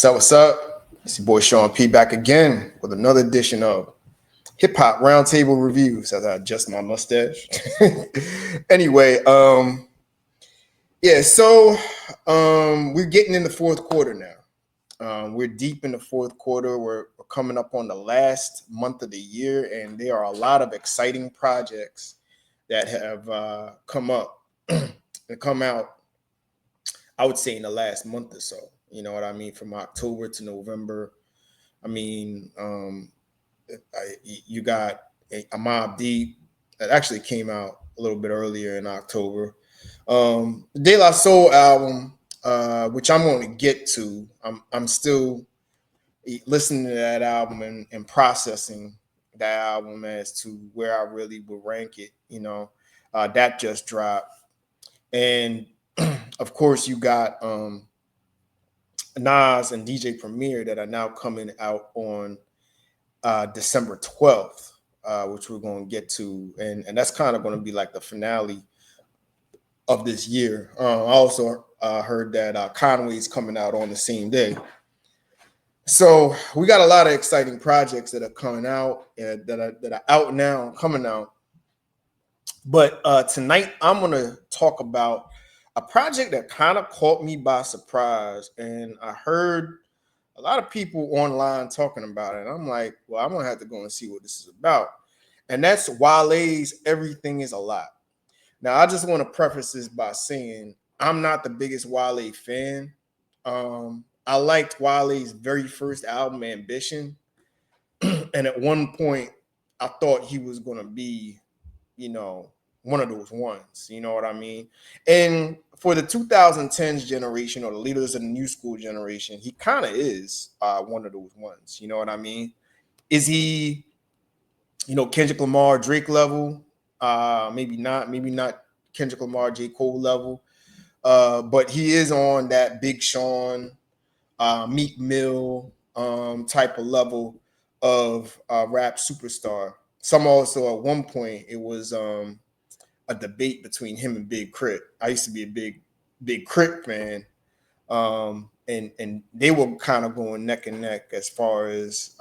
What's up? What's up? It's your boy Sean P back again with another edition of Hip Hop Roundtable Reviews as I adjust my mustache. Anyway, yeah, so we're getting in the fourth quarter now. We're deep in the fourth quarter. We're coming up on the last month of the year, and there are a lot of exciting projects that have come up and come out, I would say, in the last month or so. You know what I mean? From October to November. I mean, you got a Mobb Deep that actually came out a little bit earlier in October. The De La Soul album, which I'm going to get to. I'm still listening to that album and processing that album as to where I really would rank it. That just dropped, and of course you got Nas and DJ Premier that are now coming out on December 12th, which we're going to get to. And that's kind of going to be like the finale of this year. I also heard that Conway's coming out on the same day. So we got a lot of exciting projects that are coming out, that are out now, coming out. But tonight I'm going to talk about a project that kind of caught me by surprise. And I heard a lot of people online talking about it. I'm like, well, I'm going to have to go and see what this is about. And that's Wale's Everything Is a Lot. Now, I just want to preface this by saying I'm not the biggest Wale fan. I liked Wale's very first album, Ambition. And at one point, I thought he was going to be, one of those ones. You know what I mean? And for the 2010s generation, or the leaders of the new school generation, he kind of is one of those ones. You know what I mean? Is he, Kendrick Lamar, Drake level? Maybe not Kendrick Lamar, J. Cole level. But he is on that Big Sean, Meek Mill type of level of rap superstar. Some also at one point it was a debate between him and Big Crit. I used to be a big Crit fan, and they were kind of going neck and neck as far as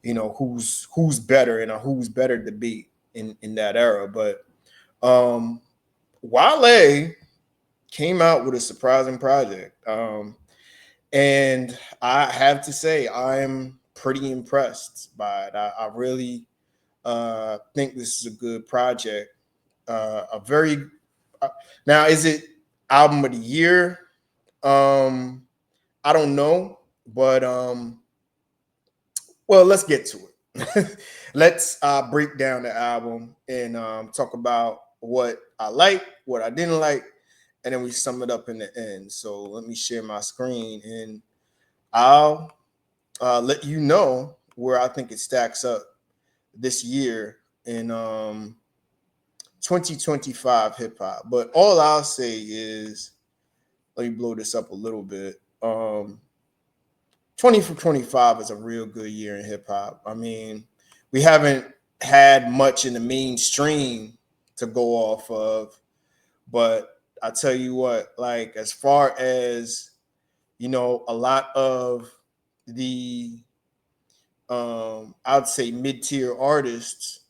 who's better in a who's better debate in that era. But Wale came out with a surprising project, and I have to say I'm pretty impressed by it. I really think this is a good project. Now, is it album of the year? I don't know, but well, let's get to it. Let's break down the album and talk about what I like, what I didn't like, and then we sum it up in the end. So let me share my screen and I'll let you know where I think it stacks up this year in 2025 hip hop. But all I'll say is, let me blow this up a little bit. 20 for 25 is a real good year in hip hop. I mean, we haven't had much in the mainstream to go off of, but I tell you what, like as far as a lot of the I'd say mid-tier artists,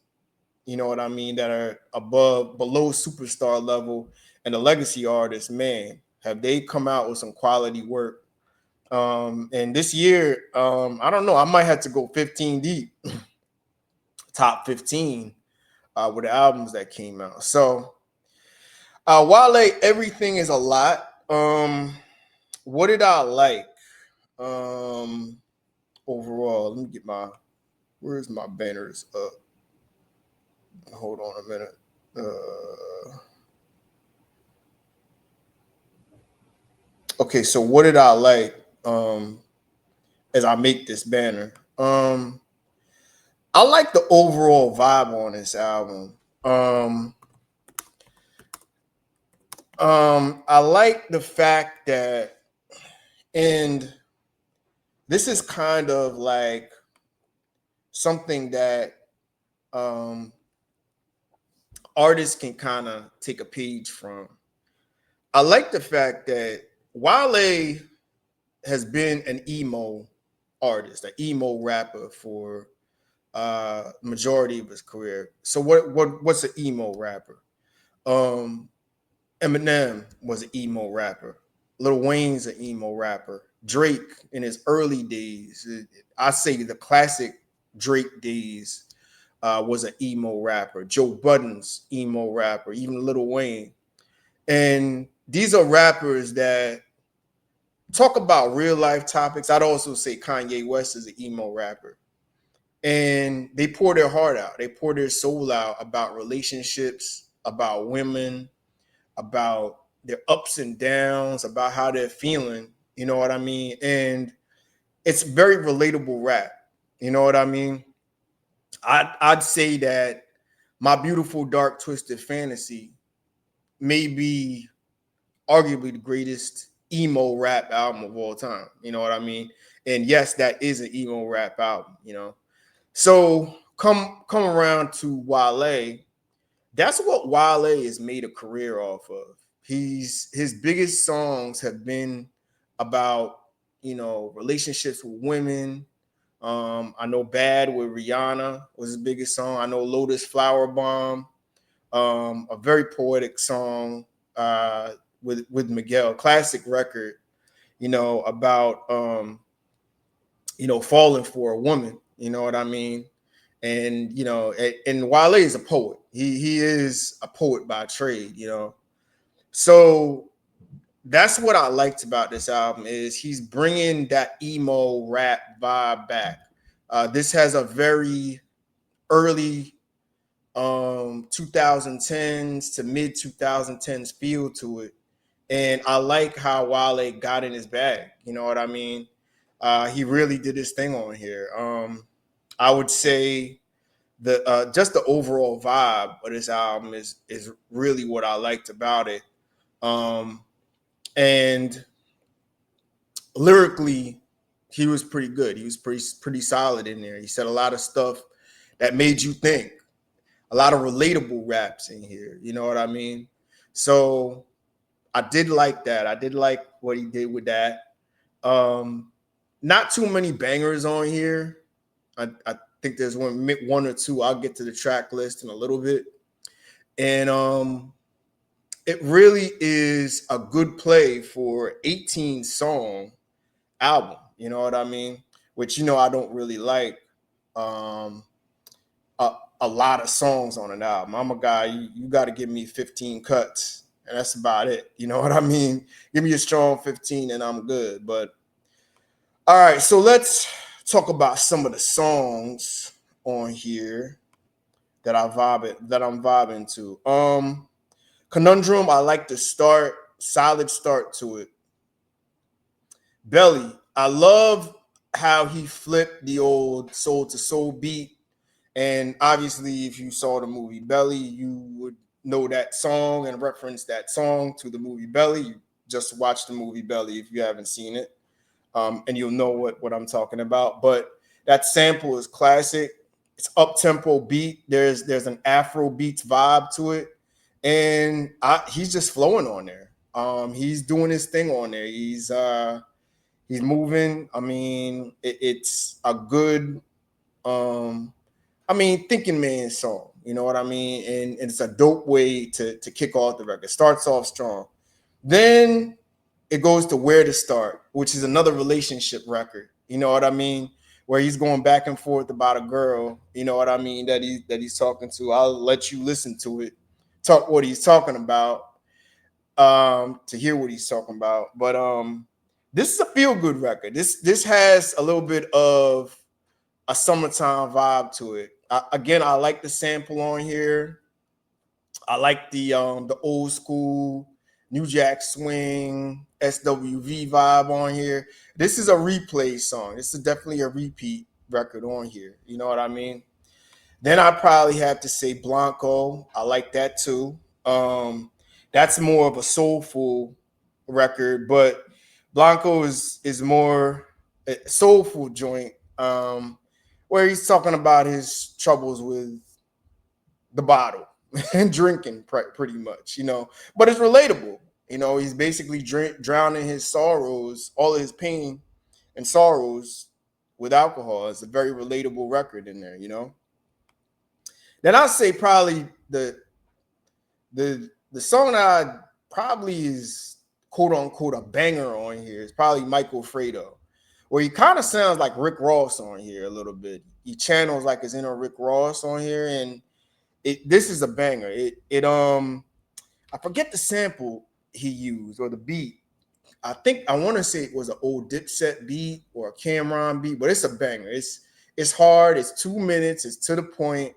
you know what I mean, that are below superstar level, and the legacy artists, man, have they come out with some quality work. And this year, I don't know, I might have to go 15 deep, top 15 with the albums that came out. So Wale, Everything Is a Lot. What did I like overall? Let me get where's my banners up? Hold on a minute. Okay, so what did I like as I make this banner? I like the overall vibe on this album. I like the fact that, and this is kind of like something that artists can kind of take a page from. I like the fact that Wale has been an emo artist, an emo rapper for majority of his career. So what's an emo rapper? Um, Eminem was an emo rapper. Lil Wayne's an emo rapper. Drake in his early days, I say the classic Drake days, was an emo rapper. Joe Budden's emo rapper, even Lil Wayne. And these are rappers that talk about real life topics. I'd also say Kanye West is an emo rapper. And they pour their heart out. They pour their soul out about relationships, about women, about their ups and downs, about how they're feeling. You know what I mean? And it's very relatable rap. You know what I mean? I'd say that My Beautiful Dark Twisted Fantasy may be arguably the greatest emo rap album of all time. You know what I mean? And yes, that is an emo rap album, you know. So come around to Wale. That's what Wale has made a career off of. His biggest songs have been about, you know, relationships with women. I know Bad with Rihanna was his biggest song. I know Lotus Flower Bomb, a very poetic song with Miguel, classic record, you know, about you know, falling for a woman. You know what I mean? And you know, and Wale is a poet. He is a poet by trade. You know, so that's what I liked about this album is he's bringing that emo rap vibe back. This has a very early 2010s to mid 2010s feel to it, and I like how Wale got in his bag. You know what I mean? He really did his thing on here. I would say the just the overall vibe of this album is really what I liked about it. Um, and lyrically, he was pretty good. He was pretty solid in there. He said a lot of stuff that made you think. A lot of relatable raps in here. You know what I mean? So I did like that. I did like what he did with that. Um, Not too many bangers on here. I think there's one or two. I'll get to the track list in a little bit. And it really is a good play for 18 song album. You know what I mean? Which you know I don't really like um, a lot of songs on an album. I'm a guy. You got to give me 15 cuts, and that's about it. You know what I mean? Give me a strong 15, and I'm good. But all right, so let's talk about some of the songs on here that I'm vibing to. Conundrum, I like the start, solid start to it. Belly, I love how he flipped the old soul to soul beat. And obviously, if you saw the movie Belly, you would know that song and reference that song to the movie Belly. You just watch the movie Belly if you haven't seen it. And you'll know what I'm talking about. But that sample is classic. It's up tempo beat. There's an Afro beats vibe to it, and he's just flowing on there. He's doing his thing on there. He's moving. I mean, it's a good. I mean, thinking man song. You know what I mean? And it's a dope way to kick off the record. Starts off strong. Then it goes to Where to Start, which is another relationship record. You know what I mean? Where he's going back and forth about a girl. You know what I mean? That he's talking to. I'll let you listen to it, talk what he's talking about, to hear what he's talking about. But this is a feel good record. This has a little bit of a summertime vibe to it. Again, I like the sample on here. I like the old school New Jack Swing SWV vibe on here. This is a replay song. This is definitely a repeat record on here. You know what I mean? Then I probably have to say Blanco. I like that too. That's more of a soulful record, but Blanco is more a soulful joint, where he's talking about his troubles with the bottle and drinking pretty much, you know. But it's relatable. You know, he's basically drowning his sorrows, all of his pain and sorrows with alcohol. It's a very relatable record in there, you know. Then I'll say probably the song that I probably is quote unquote a banger on here is probably Michael Fredo, where he kind of sounds like Rick Ross on here a little bit. He channels like his inner Rick Ross on here, and this is a banger. I forget the sample he used or the beat. I want to say it was an old Dipset beat or a Cameron beat, but it's a banger. It's hard. It's 2 minutes. It's to the point,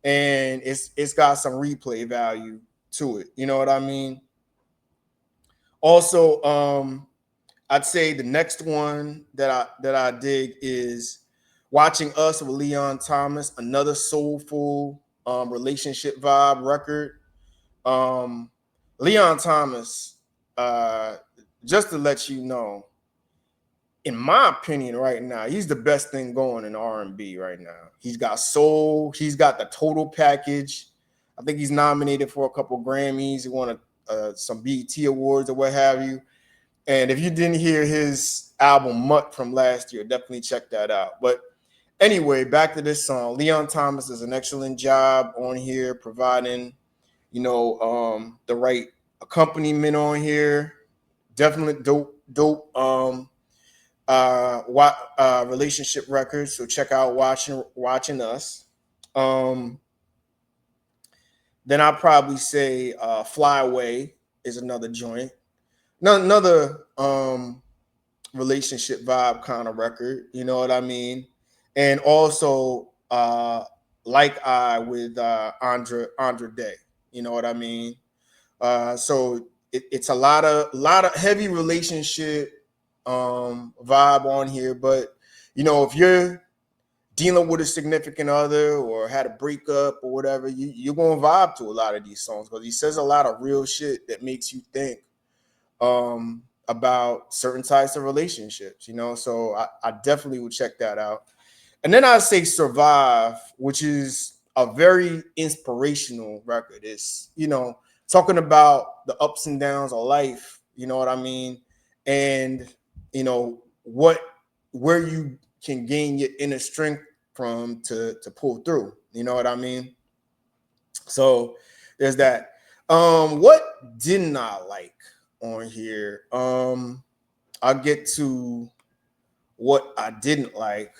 and it's got some replay value to it. You know what I mean? Also, I'd say the next one that I dig is Watching Us with Leon Thomas, another soulful relationship vibe record. Leon Thomas, just to let you know, in my opinion, right now, he's the best thing going in R&B right now. He's got soul. He's got the total package. I think he's nominated for a couple Grammys. He won some BET awards or what have you. And if you didn't hear his album Mutt from last year, definitely check that out. But anyway, back to this song. Leon Thomas does an excellent job on here providing, the right accompaniment on here. Definitely dope relationship records. So check out Watching Us. Then I'll probably say Fly Away is another joint. Another relationship vibe kind of record, you know what I mean? And also Like I with Andre Day, you know what I mean? So it's a lot of heavy relationship vibe on here, but if you're dealing with a significant other or had a breakup or whatever, you're gonna vibe to a lot of these songs because he says a lot of real shit that makes you think about certain types of relationships, so I definitely would check that out. And then I'd say Survive, which is a very inspirational record. It's talking about the ups and downs of life, you know what I mean, and where you can gain your inner strength from to pull through, you know what I mean. So there's that. What didn't I like on here? I'll get to what I didn't like.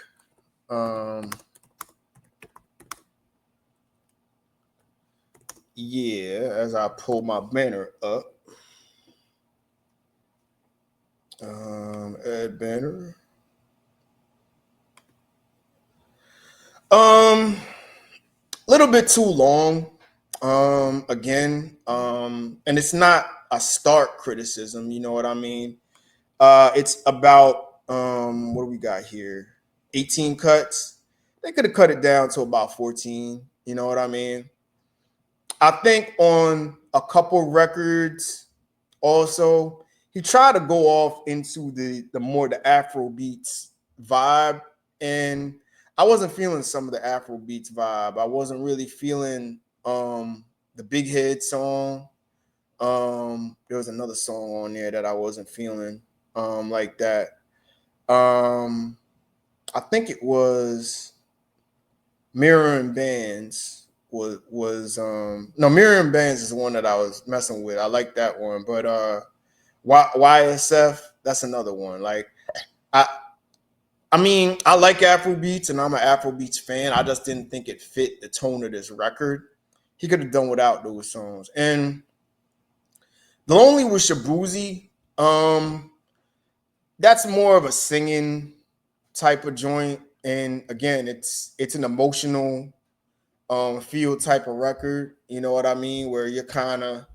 As I pull my banner up. Add banner. A little bit too long. Again, and it's not a stark criticism, you know what I mean? It's about what do we got here? 18 cuts. They could have cut it down to about 14, you know what I mean? I think on a couple records also, he tried to go off into the more the Afro beats vibe, and I wasn't feeling some of the Afro beats vibe. I wasn't really feeling the Big Head song. There was another song on there that I wasn't feeling like that. I think it was Mirror and Bands was no, Mirror and Bands is the one that I was messing with. I like that one, but YSF, that's another one. Like I mean, I like Afrobeats and I'm an Afrobeats fan. I just didn't think it fit the tone of this record. He could have done without those songs. And The Lonely with Shabuzi, that's more of a singing type of joint. And again, it's an emotional feel type of record, you know what I mean, where you're kind of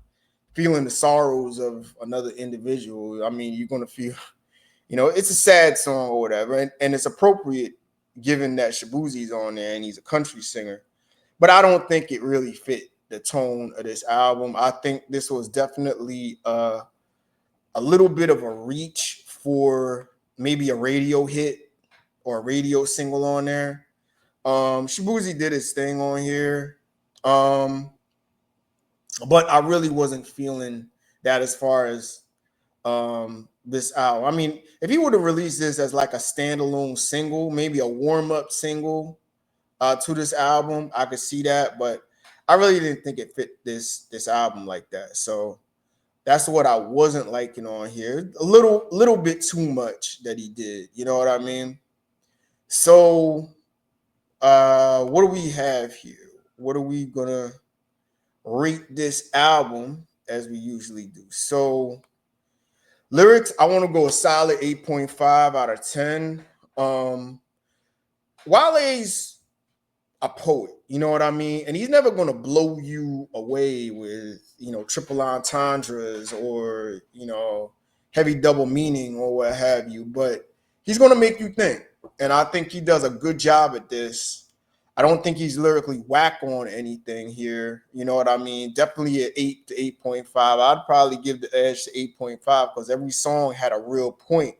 feeling the sorrows of another individual. I mean, you're gonna feel, it's a sad song or whatever, and it's appropriate given that Shabuzi's on there and he's a country singer. But I don't think it really fit the tone of this album. I think this was definitely a little bit of a reach for maybe a radio hit or a radio single on there. Shabuzi did his thing on here. But I really wasn't feeling that as far as this album. I mean, if he would have released this as like a standalone single, maybe a warm-up single to this album, I could see that, but I really didn't think it fit this album like that. So that's what I wasn't liking on here. A little bit too much that he did. You know what I mean? So what do we have here? What are we gonna rate this album as we usually do? So lyrics, I want to go a solid 8.5 out of 10. Wale's a poet, you know what I mean? And he's never going to blow you away with, triple entendres or, heavy double meaning or what have you, but he's going to make you think. And I think he does a good job at this. I don't think he's lyrically whack on anything here. You know what I mean? Definitely at 8 to 8.5. I'd probably give the edge to 8.5 because every song had a real point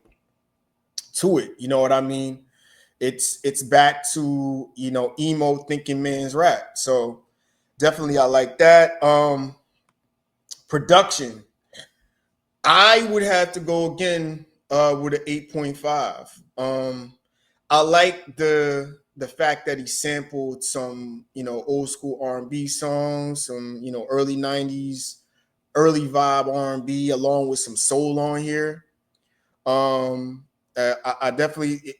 to it. You know what I mean? It's back to, emo thinking man's rap. So definitely I like that. Production. I would have to go again with an 8.5. I like the fact that he sampled some, old school R&B songs, some, early 90s, early vibe R&B along with some soul on here. I definitely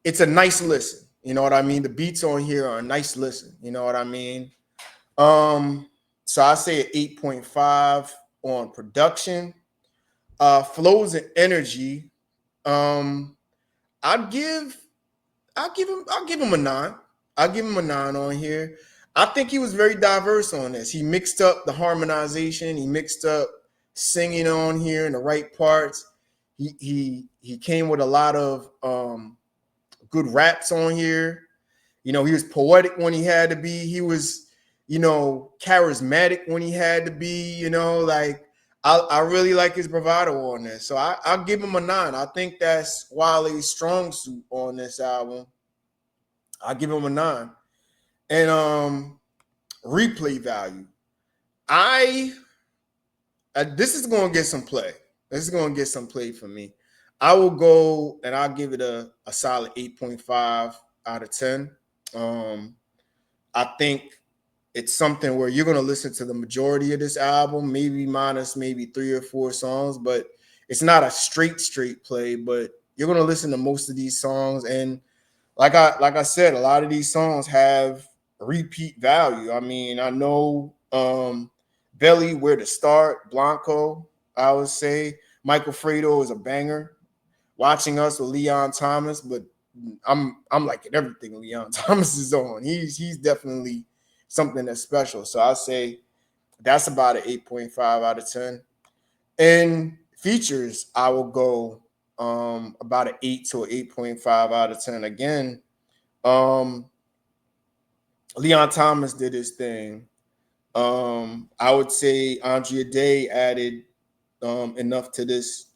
it's a nice listen. You know what I mean? The beats on here are a nice listen. You know what I mean? So I say an 8.5 on production. Flows and energy. Um, I'd give I'll give him a 9. I'll give him a 9 on here. I think he was very diverse on this. He mixed up the harmonization, he mixed up singing on here in the right parts. He came with a lot of good raps on here. He was poetic when he had to be. He was, charismatic when he had to be, like I really like his bravado on this. So I'll give him a 9. I think that's Wale's strong suit on this album. I'll give him a 9. And replay value. I this is gonna get some play. This is gonna get some play for me. I will go and I'll give it a solid 8.5 out of 10. I think it's something where you're gonna listen to the majority of this album, maybe minus maybe 3 or 4 songs, but it's not a straight play, but you're gonna listen to most of these songs. And like I said, a lot of these songs have repeat value. I mean, I know Belly, Where to Start, Blanco, I would say. Michael Fredo is a banger. Watching Us with Leon Thomas, but I'm liking everything Leon Thomas is on. He's definitely something that's special. So I'll say that's about an 8.5 out of 10. And features, I will go about an 8 to an 8.5 out of 10. Again, Leon Thomas did his thing. I would say Andrea Day added enough to this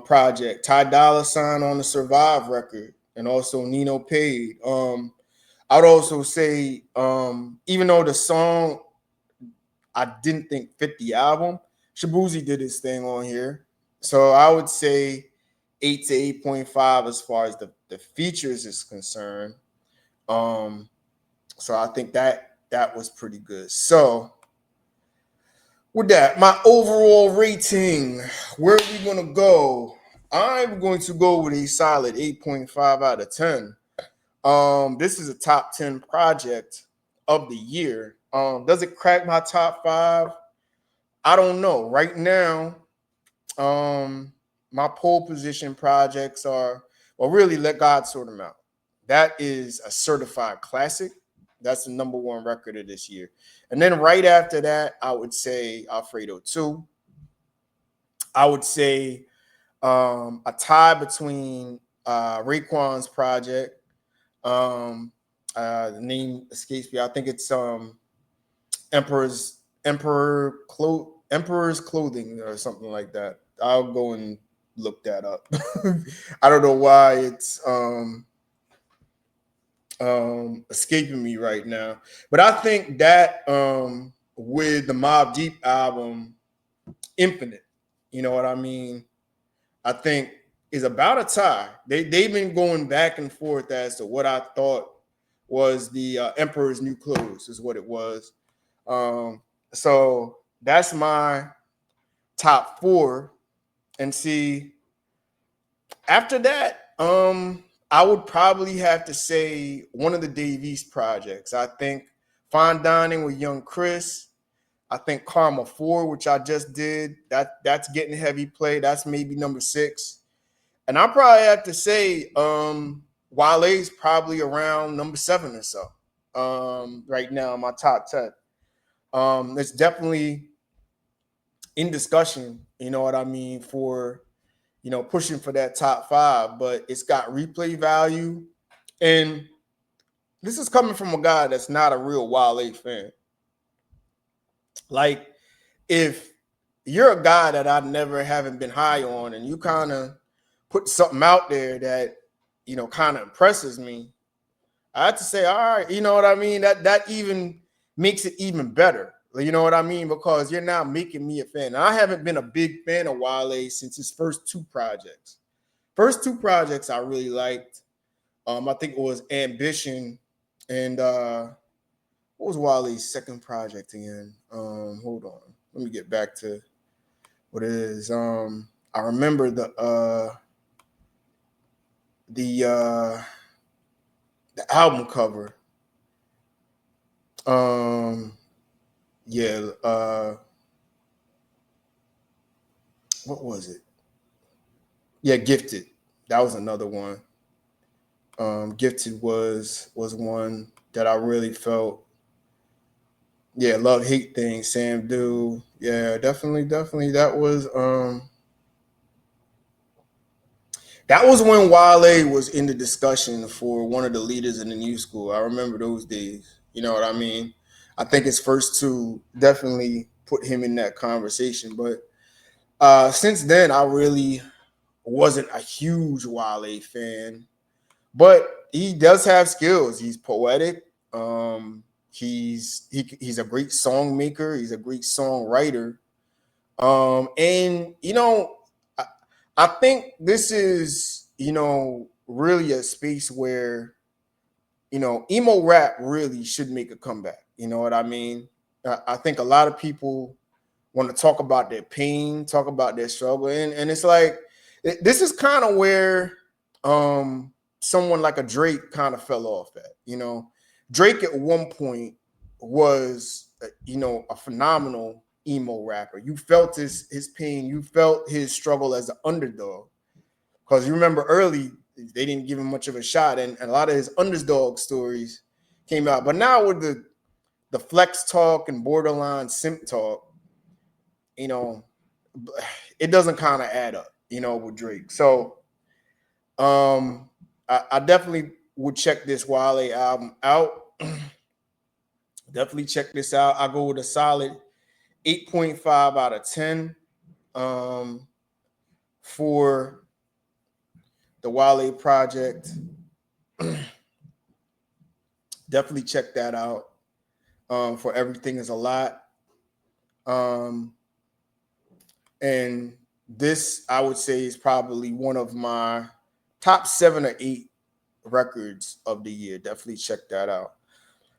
project. Ty Dolla $ign on the Survive record, and also Nino Payne. I would also say, even though the song I didn't think fit the album, Shabuzi did his thing on here. So I would say 8 to 8.5 as far as the features is concerned. So I think that was pretty good. So with that, my overall rating, where are we going to go? I'm going to go with a solid 8.5 out of 10. This is a top 10 project of the year. Does it crack my top 5? I don't know. Right now, my pole position projects are, well, really let God sort them out. That is a certified classic. That's the number 1 record of this year. And then right after that, I would say Alfredo 2. I would say a tie between Raekwon's project. The name escapes me. I think it's Emperor's Clothing or something like that. I'll go and look that up. I don't know why it's escaping me right now, but I think that with the Mobb Deep album, Infinite. You know what I mean? I think is about a tie. They've been going back and forth as to what I thought was the Emperor's New Clothes is what it was. Um, so that's my top four. And see, after that, I would probably have to say one of the Dave East projects. I think Fine Dining with Young Chris. I think Karma 4, which I just did, that's getting heavy play. That's maybe number 6. And I probably have to say Wale's probably around number 7 or so. Right now, my top 10. It's definitely in discussion, you know what I mean, for pushing for that top 5, but it's got replay value. And this is coming from a guy that's not a real Wale fan. Like, if you're a guy that I never haven't been high on and you kind of put something out there that, kind of impresses me, I have to say, all right, you know what I mean? That even makes it even better. You know what I mean? Because you're now making me a fan. And I haven't been a big fan of Wale since his first 2 projects. First 2 projects I really liked. I think it was Ambition and what was Wale's second project again? Hold on. Let me get back to what it is. I remember the album cover. Yeah, what was it? Yeah, Gifted. That was another one. Gifted was one that I really felt. Yeah, love hate thing, Sam Do. Yeah, definitely. That was when Wale was in the discussion for one of the leaders in the new school. I remember those days. You know what I mean? I think his first 2 definitely put him in that conversation. But since then, I really wasn't a huge Wale fan. But he does have skills. He's poetic. He's a great song maker. He's a great songwriter. And I, I think this is really a space where emo rap really should make a comeback. You know what I mean? I think a lot of people want to talk about their pain, talk about their struggle, and it's like this is kind of where someone like a Drake kind of fell off at. Drake at one point was a phenomenal emo rapper. You felt his pain, you felt his struggle as an underdog. Because you remember early, they didn't give him much of a shot, and a lot of his underdog stories came out. But now with the flex talk and borderline simp talk, it doesn't kind of add up, with Drake. So I definitely would check this Wale album out. Definitely check this out. I go with a solid 8.5 out of 10 for the Wale project. Definitely check that out. For Everything Is a Lot. And this, I would say, is probably one of my top 7 or 8 records of the year. Definitely check that out.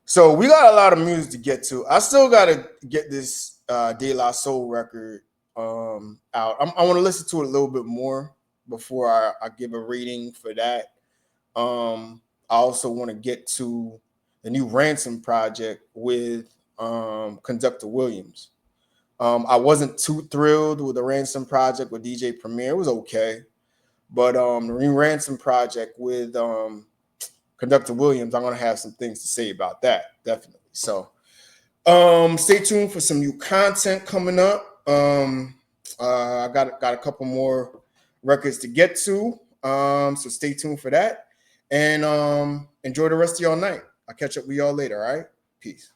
So we got a lot of music to get to. I still got to get this De La Soul record out. I want to listen to it a little bit more before I give a rating for that. I also want to get to the new Ransom project with Conductor Williams. I wasn't too thrilled with the Ransom project with DJ Premier. It was okay. But the new Ransom project with Conductor Williams, I'm going to have some things to say about that, definitely. So stay tuned for some new content coming up. I got a couple more records to get to. So stay tuned for that. And enjoy the rest of y'all night. I'll catch up with y'all later, all right? Peace.